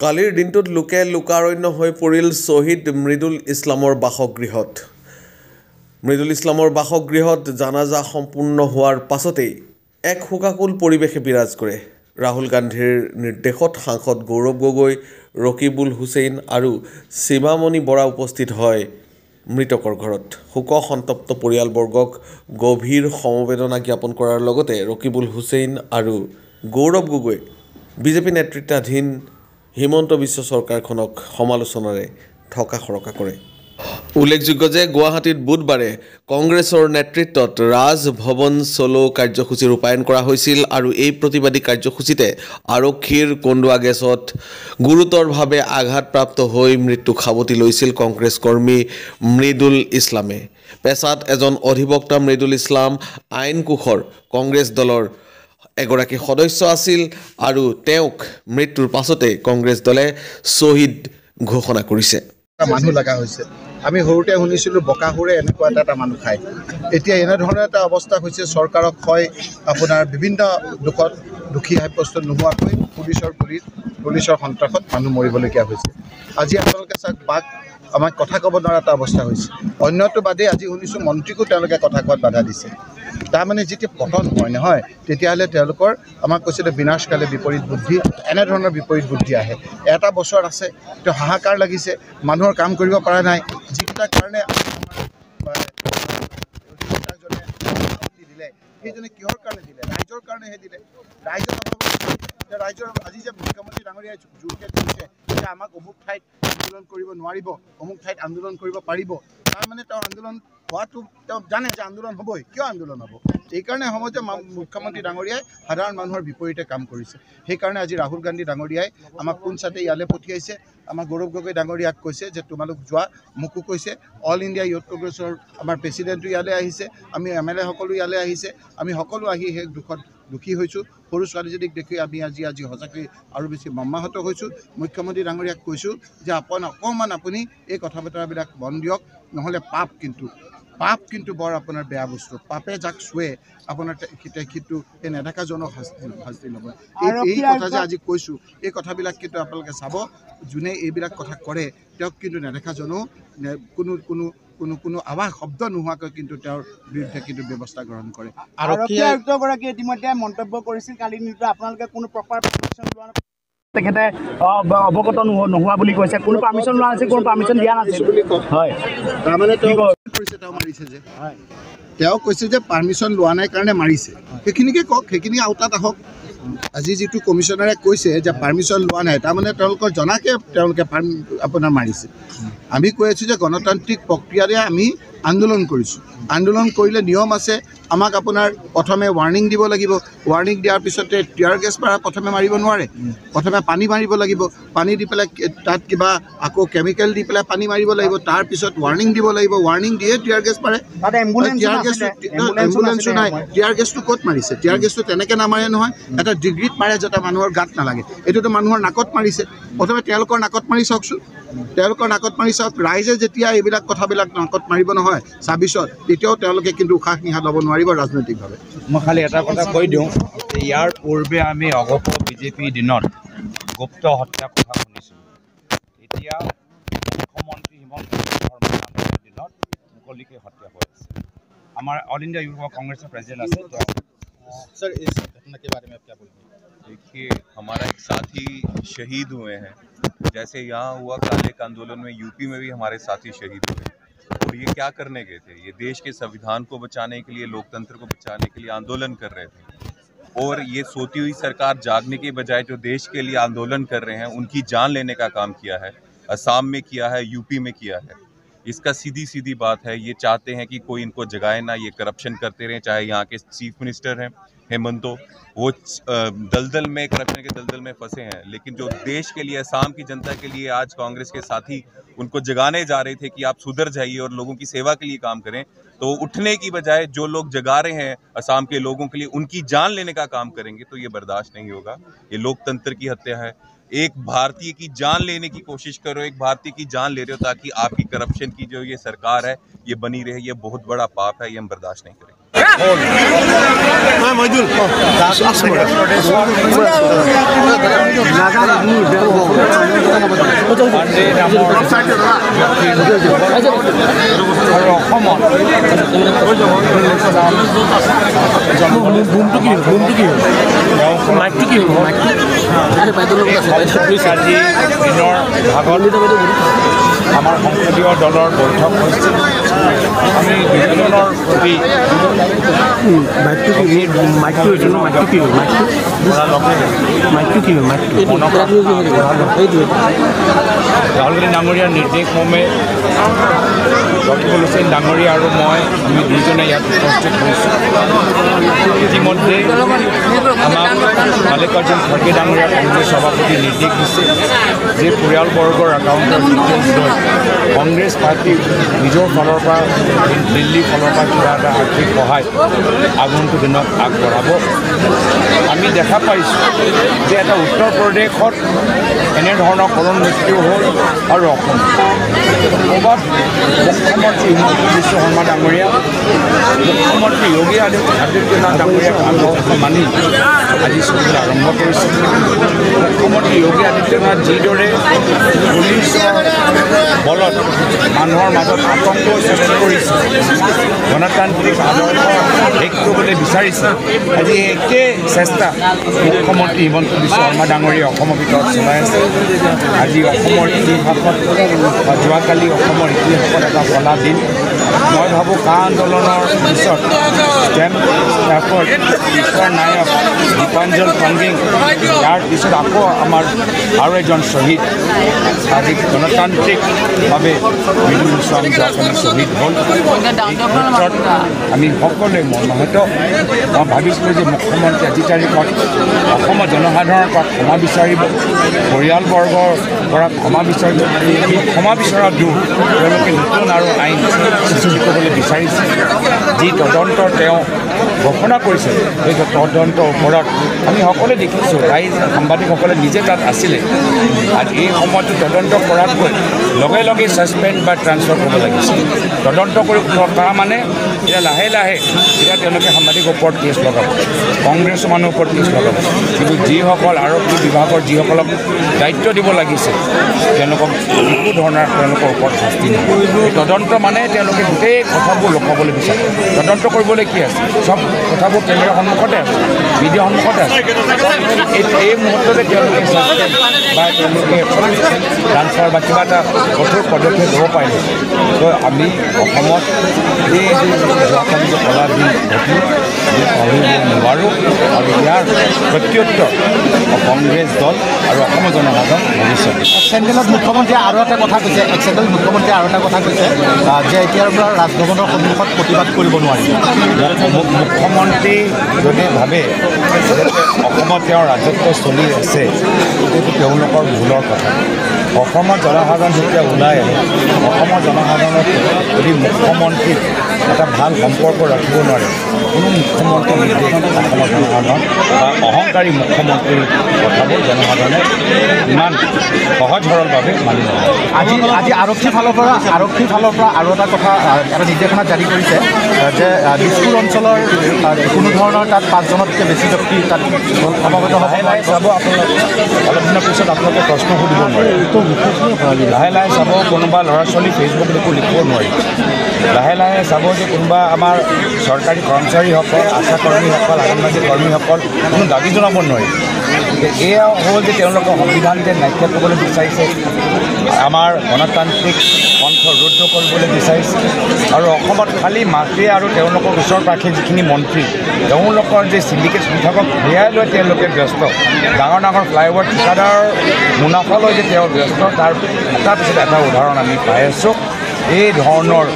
কালিৰ দিনটোত লোকে লোকাৰণ্য হৈ পৰিল শ্বহীদ মৃদুল ইছলামৰ বাসগৃহত। মৃদুল ইছলামৰ বাসগৃহত জানাজা সম্পূৰ্ণ হোৱাৰ পাছতেই এক শোকাকুল পৰিৱেশে বিৰাজ কৰে। ৰাহুল গান্ধীৰ নিৰ্দেশত সাংসদ গৌৰৱ গগৈ, ৰকিবুল হুছেইন আৰু শিৱামণি বৰা উপস্থিত হয় মৃতকৰ ঘৰত। শোক সন্তপ্ত পৰিয়ালবৰ্গক গভীৰ সমবেদনা জ্ঞাপন কৰাৰ লগতে ৰকিবুল হুছেইন আৰু গৌৰৱ গগৈ বিজেপি নেতৃত্বাধীন হিমন্ত বিশ্ব চৰকাৰখনক সমালোচনাৰে ঠকা সৰকা কৰে। উল্লেখযোগ্য যে গুৱাহাটীত বুধবাৰে কংগ্ৰেছৰ নেতৃত্বত ৰাজভৱন চলো কাৰ্যসূচী ৰূপায়ণ কৰা হৈছিল আৰু এই প্ৰতিবাদী কাৰ্যসূচীতে আৰক্ষীৰ কন্দুৱা গেছত গুৰুতৰভাৱে আঘাতপ্ৰাপ্ত হৈ মৃত্যু সাৱটি লৈছিল কংগ্ৰেছ কৰ্মী মৃদুল ইছলামে। পেছাত এজন অধিবক্তা মৃদুল ইছলাম আইন কোষৰ কংগ্ৰেছ দলৰ এগৰাকী সদস্য আছিল আৰু তেওঁক মৃত্যুৰ পাছতে কংগ্ৰেছ দলে শ্বহীদ ঘোষণা কৰিছে। মানুহ লগা হৈছে। আমি সৰুতে শুনিছিলোঁ বকাসুৰে এনেকুৱা এটা মানুহ খায়। এতিয়া এনেধৰণৰ এটা অৱস্থা হৈছে, চৰকাৰক হয় আপোনাৰ বিভিন্ন দুখত দুখী সাব্যস্ত নোহোৱাকৈ পুলিচৰ সন্ত্ৰাসত মানুহ মৰিবলগীয়া হৈছে। আজি আপোনালোকে চাওক, আমাক কথা ক'ব নোৱাৰা এটা অৱস্থা হৈছে। অন্যটো বাদেই আজি শুনিছোঁ মন্ত্ৰীকো তেওঁলোকে কথা কোৱাত বাধা দিছে। তাৰমানে যেতিয়া পতন হয় নহয়, তেতিয়াহ'লে তেওঁলোকৰ আমাক কৈছিলে বিনাশকালে বিপৰীত বুদ্ধি, এনেধৰণৰ বিপৰীত বুদ্ধি আহে। এটা বছৰ আছে, তেওঁ হাহাকাৰ লাগিছে, মানুহৰ কাম কৰিব পৰা নাই। যিকেইটাৰ কাৰণে দিলে সেইজনে কিহৰ কাৰণে দিলে? ৰাইজৰ কাৰণেহে দিলে। ৰাইজৰ আজি যে মুখ্যমন্ত্ৰী ডাঙৰীয়াই জোৰকৈ দিছে যে আমাক অমুক ঠাইত আন্দোলন কৰিব নোৱাৰিব, অমুক ঠাইত আন্দোলন কৰিব পাৰিব, তাৰমানে তেওঁ আন্দোলন হোৱাটো তেওঁ জানে যে আন্দোলন হ'বই। কিয় আন্দোলন হ'ব? এইকাৰণে হ'ব যে মুখ্যমন্ত্ৰী ডাঙৰীয়াই সাধাৰণ মানুহৰ বিপৰীতে কাম কৰিছে। সেইকাৰণে আজি ৰাহুল গান্ধী ডাঙৰীয়াই আমাক পোনচাতে ইয়ালৈ পঠিয়াইছে। আমাৰ গৌৰৱ গগৈ ডাঙৰীয়াক কৈছে যে তোমালোক যোৱা, মোকো কৈছে। অল ইণ্ডিয়া ইউথ কংগ্ৰেছৰ আমাৰ প্ৰেচিডেণ্টো ইয়ালৈ আহিছে, আমি MLA সকলো ইয়ালৈ আহিছে। আমি সকলো আহি সেই দুখত দুখী হৈছোঁ। সৰু ছোৱালীজনীক দেখি আমি আজি সঁচাকৈ আৰু বেছি মৰ্মাহত হৈছোঁ। মুখ্যমন্ত্ৰী ডাঙৰীয়াক কৈছোঁ যে অকণমান আপুনি এই কথা বতৰাবিলাক বন দিয়ক, নহ'লে পাপ কিন্তু বৰ আপোনাৰ বেয়া বস্তু। পাপে যাক চুৱে আপোনাৰ সেইটো এই নেদেখাজনক শাস্তি ল'ব। এই কথা যে আজি কৈছোঁ, এই কথাবিলাক কিন্তু আপোনালোকে চাব, যোনে এইবিলাক কথা কৰে তেওঁক কিন্তু নেদেখাজনেও কোনো আৱাজ শব্দ নোহোৱাকৈ কিন্তু তেওঁৰ বিৰুদ্ধে কিন্তু ব্যৱস্থা গ্ৰহণ কৰে। আৰক্ষী আয়ুক্তগৰাকীয়ে ইতিমধ্যে মন্তব্য কৰিছিল কালি নিউজত আপোনালোকে কোনো প্ৰপাৰ পাৰ্মিশ্যন লোৱা নাছিল, তেখেতে অৱগত নোহোৱা বুলি কৈছে। কোনো পাৰ্মিশ্যন লোৱা নাছিল, কোনো পাৰ্মিশ্যন দিয়া নাছিল বুলি হয়। তাৰমানে তেওঁ মাৰিছে যে তেওঁ কৈছে যে পাৰ্মিশ্যন লোৱা নাই কাৰণে মাৰিছে। সেইখিনিকে কওক, সেইখিনি আওতাত আহক। আজি যিটো কমিশ্যনাৰে কৈছে যে পাৰ্মিশ্যন লোৱা নাই, তাৰমানে তেওঁলোকৰ জনাকে তেওঁলোকে আপোনাৰ মাৰিছে। আমি কৈ আছোঁ যে গণতান্ত্ৰিক প্ৰক্ৰিয়াৰে আমি আন্দোলন কৰিছোঁ। আন্দোলন কৰিলে নিয়ম আছে। আমাক আপোনাৰ প্ৰথমে ৱাৰ্ণিং দিব লাগিব। ৱাৰ্ণিং দিয়াৰ পিছতে টিয়াৰ গেছ মাৰা প্ৰথমে মাৰিব নোৱাৰে, প্ৰথমে পানী মাৰিব লাগিব। পানী দি পেলাই তাত কিবা আকৌ কেমিকেল দি পেলাই পানী মাৰিব লাগিব। তাৰপিছত ৱাৰ্ণিং দিব লাগিব, ৱাৰ্ণিং দিয়ে টিয়াৰ গেছ মাৰে। টিয়াৰ এম্বুলেঞ্চো নাই। টিয়াৰ গেছটো ক'ত মাৰিছে? টিয়াৰ গেছটো তেনেকৈ নামাৰে নহয়, এটা ডিগ্ৰীত মাৰে যাতে মানুহৰ গাত নালাগে। এইটোতো মানুহৰ নাকত মাৰিছে। প্ৰথমে তেওঁলোকৰ নাকত মাৰি চাওকচোন, তেওঁলোকৰ নাকত মাৰি চাওক। ৰাইজে যেতিয়া এইবিলাক কথাবিলাক নাকত মাৰিব নহয় 26ত, তেতিয়াও তেওঁলোকে কিন্তু উশাহ নিশাহ ল'ব নোৱাৰিব ৰাজনৈতিকভাৱে। মই খালি এটা কথা কৈ দিওঁ যে ইয়াৰ পূৰ্বে আমি অগপ বিজেপি দিনত গুপ্ত হত্যা কথা শুনিছিলোঁ। এতিয়া মুখ্যমন্ত্ৰী হিমন্ত বিশ্ব শৰ্মাৰ দিনত মুকলিকে হত্যা হৈ আছে। আমাৰ ऑल इंडिया यूथ कांग्रेस के प्रेसिडेंट আছে। सर इस घटना के बारे में आप क्या बोलेंगे? देखिए, हमारा एक साथी शहीद हुए हैं, जैसे यहाँ हुआ काले के आंदोलन में यूपी में भी हमारे साथी शहीद हुए। और ये क्या करने गए थे? ये देश के संविधान को बचाने के लिए, लोकतंत्र को बचाने के लिए आंदोलन कर रहे थे। और ये सोती हुई सरकार जागने के बजाय जो देश के लिए आंदोलन कर रहे हैं, उनकी जान लेने का काम किया है। असम में किया है, यूपी में किया है। इसका सीधी बात है, ये चाहते हैं कि कोई इनको जगाए ना, ये करप्शन करते रहें। चाहे यहाँ के चीफ मिनिस्टर हैं हेमंतो, वो दलदल में, करप्शन के दलदल में फंसे हैं। लेकिन जो देश के लिए, असम की जनता के लिए आज कांग्रेस के साथी उनको जगाने जा रहे थे कि आप सुधर जाइए और लोगों की सेवा के लिए काम करें, तो उठने की बजाय जो लोग जगा रहे हैं असम के लोगों के लिए, उनकी जान लेने का काम करेंगे, तो ये बर्दाश्त नहीं होगा। ये लोकतंत्र की हत्या है। एक भारतीय की जान लेने की कोशिश करो, एक भारतीय की जान ले रहे हो ताकि आपकी करप्शन की जो ये सरकार है ये बनी रहे। ये बहुत बड़ा पाप है, ये हम बर्दाश्त नहीं करेंगे। পাণ্ডে নামৰ আৰু অসমত আজি দিনৰ ভাগত আমাৰ সংসদীয় দলৰ বৈঠক হৈছিল। আমি বিভাজনৰ প্ৰতি ৰাহুল গান্ধী ডাঙৰীয়াৰ নিৰ্দেশ মৰ্মে ৰকিবুল হুছেইন ডাঙৰীয়া আৰু মই আমি দুজনে ইয়াত উপস্থিত হৈছোঁ। ইতিমধ্যে আমাক মাল্লিকাৰ্জুন খৰ্গে ডাঙৰীয়া কংগ্ৰেছ সভাপতি নিৰ্দেশ দিছে যে পৰিয়ালবৰ্গৰ একাউণ্টৰ ডিটেইলছ লৈ কংগ্ৰেছ পাৰ্টি নিজৰ ফালৰ পৰা দিল্লীৰ ফালৰ পৰা কিবা এটা আৰ্থিক সহায় আগন্তুক দিনত আগবঢ়াব। আমি দেখা পাইছোঁ যে এটা উত্তৰ প্ৰদেশত এনেধৰণৰ কৰণ মৃত্যু হ'ল আৰু অসম ক'ৰবাত মুখ্যমন্ত্ৰী হিমন্ত বিশ্ব শৰ্মা ডাঙৰীয়া মুখ্যমন্ত্ৰী যোগী আদিত্যনাথ ডাঙৰীয়াক আদৰ্শ মানি আজি চলিবলৈ আৰম্ভ কৰিছে। মুখ্যমন্ত্ৰী যোগী আদিত্যনাথ যিদৰে পুলিচৰ বলত মানুহৰ মাজত আতংক সৃষ্টি কৰিছে, গণতান্ত্ৰিক আদৰ্শ শেষ কৰিবলৈ বিচাৰিছে, আজি একে চেষ্টা মুখ্যমন্ত্ৰী হিমন্ত বিশ্ব শৰ্মা ডাঙৰীয়াই অসমৰ ভিতৰত চলাই আছে। আজি অসমৰ ইতিহাসত যোৱাকালি অসমৰ ইতিহাসত এটা কলা দিন। মই ভাবোঁ কা আন্দোলনৰ পিছত ঈশ্বৰ নায়ক দীপাঞ্জন পাণ্ডে ইয়াৰ পিছত আকৌ আমাৰ আৰু এজন শ্বহীদ আজি গণতান্ত্ৰিকভাৱে মৃদুল ইছলাম যোৱাকালি শ্বহীদ হ'ল। এই ক্ষেত্ৰত আমি সকলোৱে হয়তো মই ভাবিছিলোঁ যে মুখ্যমন্ত্ৰী আজিৰ তাৰিখত অসমৰ জনসাধাৰণৰ পৰা ক্ষমা বিচাৰিব, পৰিয়ালবৰ্গৰ পৰা ক্ষমা বিচাৰিব। এই ক্ষমা বিচৰা দূৰ তেওঁলোকে নতুন আৰু আইন সৃষ্টি কৰিবলৈ বিচাৰিছে। যি তদন্ত তেওঁ ঘোষণা কৰিছে সেই তদন্তৰ ওপৰত আমি সকলোৱে দেখিছোঁ, ৰাইজ সাংবাদিকসকলে নিজে তাত আছিলে। আৰু এই সময়টো তদন্ত কৰাতকৈ লগে লগে ছাছপেণ্ড বা ট্ৰান্সফাৰ কৰিব লাগিছিল। তদন্ত কৰি কৰা মানে এতিয়া লাহে লাহে এতিয়া তেওঁলোকে সাংবাদিকৰ ওপৰত কেছ লগাব, কংগ্ৰেছৰ মানুহৰ ওপৰত কেছ লগাব। কিন্তু যিসকল আৰক্ষী বিভাগৰ যিসকলক দায়িত্ব দিব লাগিছে তেওঁলোকক একো ধৰণৰ তেওঁলোকৰ ওপৰত শাস্তি নহয়। তদন্ত মানে তেওঁলোকে গোটেই কথাবোৰ লুকাবলৈ বিচাৰে। তদন্ত কৰিবলৈ কি আছে? চব কথাবোৰ কেমেৰাৰ সন্মুখতে আছে, মিডিয়াৰ সন্মুখতে আছে। এই মুহূৰ্ততে তেওঁলোকে বা তেওঁলোকে ট্ৰান্সফাৰ বা কিবা এটা কঠোৰ পদক্ষেপ ল'ব পাৰিলে। তো আমি অসমত এই যোৱাকালি যে কলা দিন ঘটিল পাহৰিব নোৱাৰোঁ। আৰু ইয়াৰ প্ৰত্যুত্তৰ কংগ্ৰেছ দল আৰু অসমৰ জনসাধাৰণ ভৱিষ্যতে। চেণ্ট্ৰেলত মুখ্যমন্ত্ৰীয়ে আৰু এটা কথা কৈছে, চেণ্ট্ৰেল মুখ্যমন্ত্ৰীয়ে আৰু এটা কথা কৈছে যে এতিয়াৰ পৰা ৰাজভৱনৰ সন্মুখত প্ৰতিবাদ কৰিব নোৱাৰি। মুখ্যমন্ত্ৰী যদি ভাবে যে অসমত তেওঁৰ ৰাজত্ব চলি আছে, এইটো তেওঁলোকৰ ভুলৰ কথা। অসমৰ জনসাধাৰণ যেতিয়া ওলাই আহে, অসমৰ জনসাধাৰণক যদি মুখ্যমন্ত্ৰীক এটা ভাল সম্পৰ্ক ৰাখিব নোৱাৰে, কোনো মুখ্যমন্ত্ৰীৰ নিৰ্দেশ অসমৰ জনসাধাৰণ বা অহংকাৰী মুখ্যমন্ত্ৰীৰ কথাবোৰ জনসাধাৰণে ইমান সহজ সৰলভাৱে মানি লয়। আজি আৰক্ষীৰ ফালৰ পৰা আৰু এটা কথা এটা নিৰ্দেশনা জাৰি কৰিছে যে দিছপুৰ অঞ্চলৰ কোনো ধৰণৰ তাত 5জনতকৈ বেছি ব্যক্তি তাত সমবেত হ'ব। লাহে লাহে চাব, আপোনালোকে অলপ দিনৰ পিছত আপোনালোকে প্ৰশ্ন সুধিব নোৱাৰে। লাহে লাহে চাব, কোনোবা ল'ৰা ছোৱালী ফেচবুক একো লিখিব নোৱাৰি। লাহে লাহে চাব যে কোনোবা আমাৰ চৰকাৰী কৰ্মচাৰীসকল, আশা কৰ্মীসকল, অংগনবাড়ী কৰ্মীসকল কোনো দাবী জনাব নোৱাৰি। এয়া হ'ল যে তেওঁলোকে সংবিধানতে নাইকিয়া কৰিবলৈ বিচাৰিছে, আমাৰ গণতান্ত্ৰিক কণ্ঠ ৰুদ্ধ কৰিবলৈ বিচাৰিছে। আৰু অসমত খালী মাতে আৰু তেওঁলোকৰ ওচৰ পাশে যিখিনি মন্ত্ৰী, তেওঁলোকৰ যে চিণ্ডিকেট সংখ্যকক সেয়াই লৈ তেওঁলোকে ব্যস্ত। ডাঙৰ ডাঙৰ ফ্লাইঅভাৰ ঠিকাদাৰৰ মুনাফা লৈ যে তেওঁ ব্যস্ত, তাৰ এটাৰ পিছত এটা উদাহৰণ আমি পাই আছোঁ। এই ধৰণৰ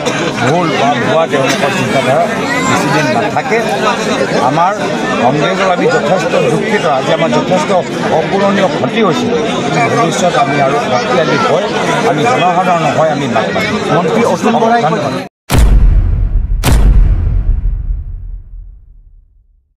ভুল বা ভুৱা তেওঁলোকৰ চিন্তাধাৰা বেছিদিন নাথাকে। আমাৰ কংগ্ৰেছৰ আমি যথেষ্ট দুখিত, আজি আমাৰ যথেষ্ট অপূৰণীয় ক্ষতি হৈছে। ভৱিষ্যত আমি আৰু শক্তিশালী হৈ আমি জনসাধাৰণ হয় আমি নাপাম। মন্ত্ৰী অতুল বৰাই